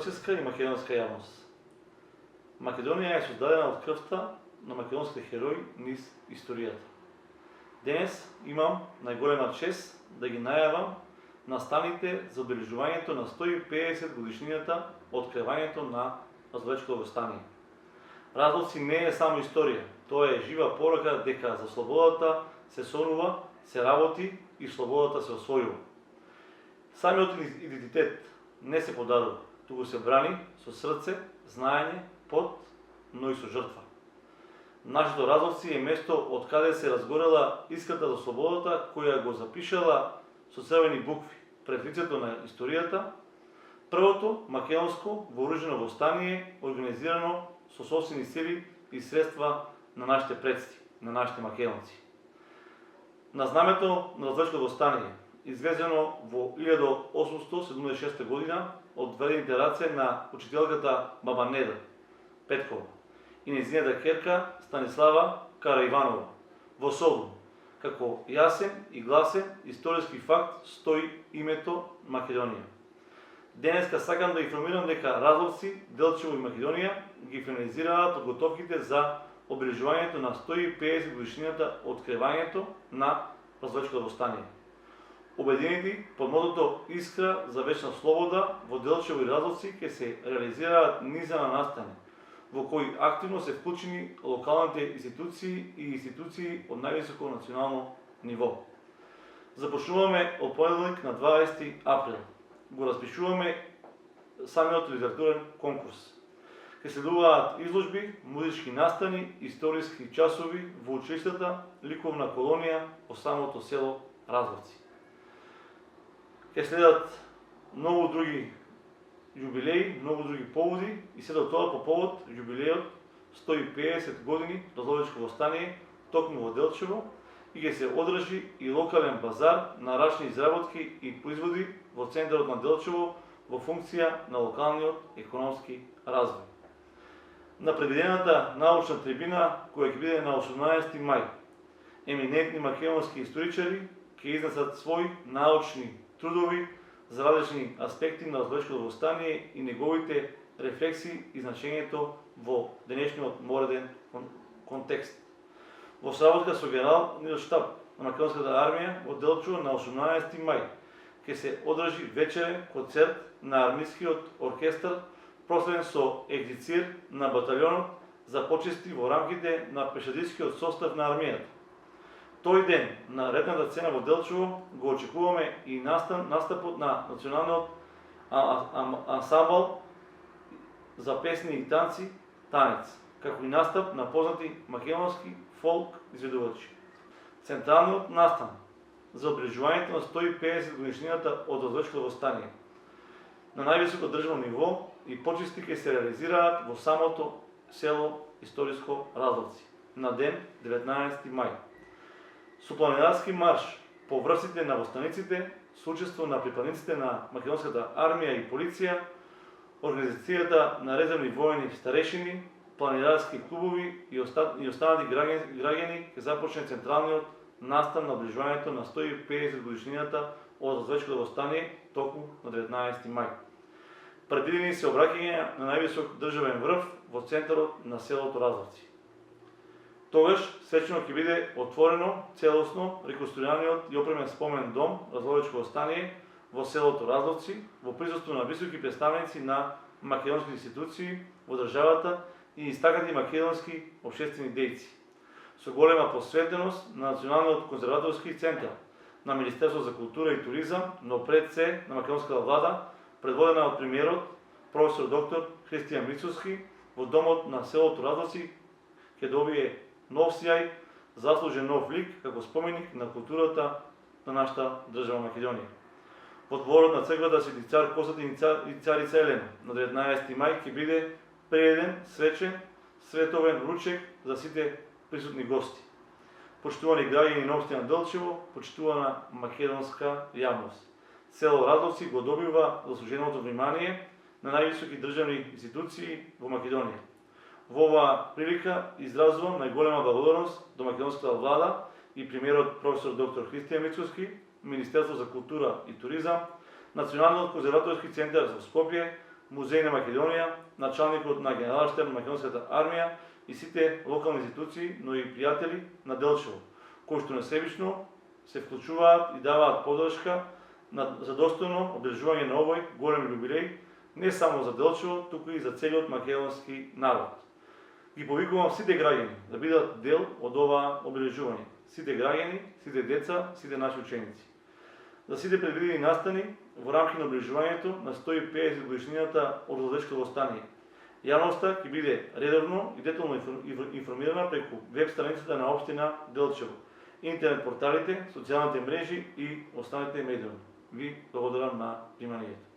делчевска и македонска јавност. Македонија е создадена од крвта на македонските херои низ историјата. Денес имам најголема чест да ги најавам настаните за обележувањето на 150 годишнината од кревањето на Разловечкото востание. Разловци не е само историја, тоа е жива порака дека за слободата се сонува, се работи и слободата се освојува. Самиот идентитет не се подарува, туку се брани со срце, знаење, пот, но и со жртва. Нашето Разловци е место од каде се разгорела искрата за слободата која го запишала со црвени букви пред лицето на историјата, првото македонско вооружено востание организирано со собствени сили и средства на нашите предци, на нашите македонци. На знамето на Разловечкото востание, извезено во 1876 година од верените раце на учителката баба Неда Петкова и нејзината ќерка Станислава Караиванова во Солун, како јасен и гласен историски факт стои името Македонија. Денеска сакам да информирам дека Разловци, Делчево и Македонија ги финализираат подготовките за обележувањето на 150 годишнината од кревањето на Разловечкото востание. Обединети под мотото Искра за вечна слобода во Делчево и Разловци ќе се реализираат низа на настани, во кои активно се вклучени локалните институции и институции од највисоко национално ниво. Започнуваме од понеделник на 20 април. Го распишуваме самиот литературен конкурс. Ке следуваат изложби, музички настани, историски часови во училиштата, ликовна колонија по самото село Разловци. Ке следат многу други јубилеи, многу други поводи и се до тоа по повод јубилеот 150 години Разловечко востание токму во Делчево и ќе се одржи и локален базар на рачни изработки и производи во центарот на Делчево во функција на локалниот економски развој. На предвидената научна трибина, која ќе биде на 18 мај, еминентни македонски историчари ќе изнесат своји научни трудови за различни аспекти на Разловечкото востание и неговите рефлексии и значењето во денешниот мореден контекст. Во сработка со генералниот штаб на Македонската армија во Делчево на 18 мај ќе се одржи вечерен концерт на армискиот оркестар, проследен со екзицир на баталионот за почести во рамките на пешадискиот состав на армијата. Тој ден на редната сцена во Делчево го очекуваме и настапот на националниот ансамбл за песни и танци Танец, како и настап на познати македонски фолк изведувачи. Централниот настан за обележувањето на 150 годишнината од Разловечкото востание на највисоко државно ниво и почести ќе се реализираат во самото село историско Разловци на ден 19 мај. Со планинарски марш по врсите на востаниците, со учество на припадниците на македонската армија и полиција, организацијата на резервни воени старешини, планинарски клубови и останати граѓани ќе започне централниот настан на обележувањето на 150 годишнината од Разловечкото востание токму на 19 мај. Предвидени се обраќања на највисок државен врв во центарот на селото Разловци. Тогаш свечено ќе биде отворено целосно реконструираниот и опремен спомен дом Разловечко востание во селото Разловци во присуство на високи представници на македонски институции во државата и истакнати македонски општествени дејци. Со голема посветеност на Националниот конзерваторски центар, на Министерството за култура и туризам, но пред се на македонската влада, предводена од премиерот професор доктор Христијан Мицовски, во домот на селото Разловци ќе добие нов сјај, заслужен нов лик како споменик на културата на нашата држава Македонија. Во дворот на црквата Свети цар Константин и царица Елена на 19 мај ќе биде приреден свечен световен ручек за сите присутни гости. Почитувани граѓани на општина Делчево, почитувана македонска јавност. Село Разловци го добива заслуженото внимание на највисоки државни институции во Македонија. Во оваа прилика изразувам најголема благодарност до македонската влада и премиерот професор доктор Христијан Мицовски, Министерство за култура и туризам, Националниот конзерваторски центар за Скопје, Музеј на Македонија, началникот на Генералштаб на Македонската армија и сите локални институции, но и пријатели на Делчево, кои што несебично се вклучуваат и даваат поддршка за достојно обележување на овој голем јубилеј, не само за Делчево, туку и за целиот македонски народ. Ги повикувам сите граѓани да бидат дел од ова обележување. Сите граѓани, сите деца, сите наши ученици. За сите предвидени настани во рамки на обележувањето на 150 годишнината од Лозечко востание. Јавноста ќе биде редовно и детално информирана преку веб страницата на општина Делчево, интернет порталите, социјалните мрежи и останалите медиуми. Ви благодарам на вниманието.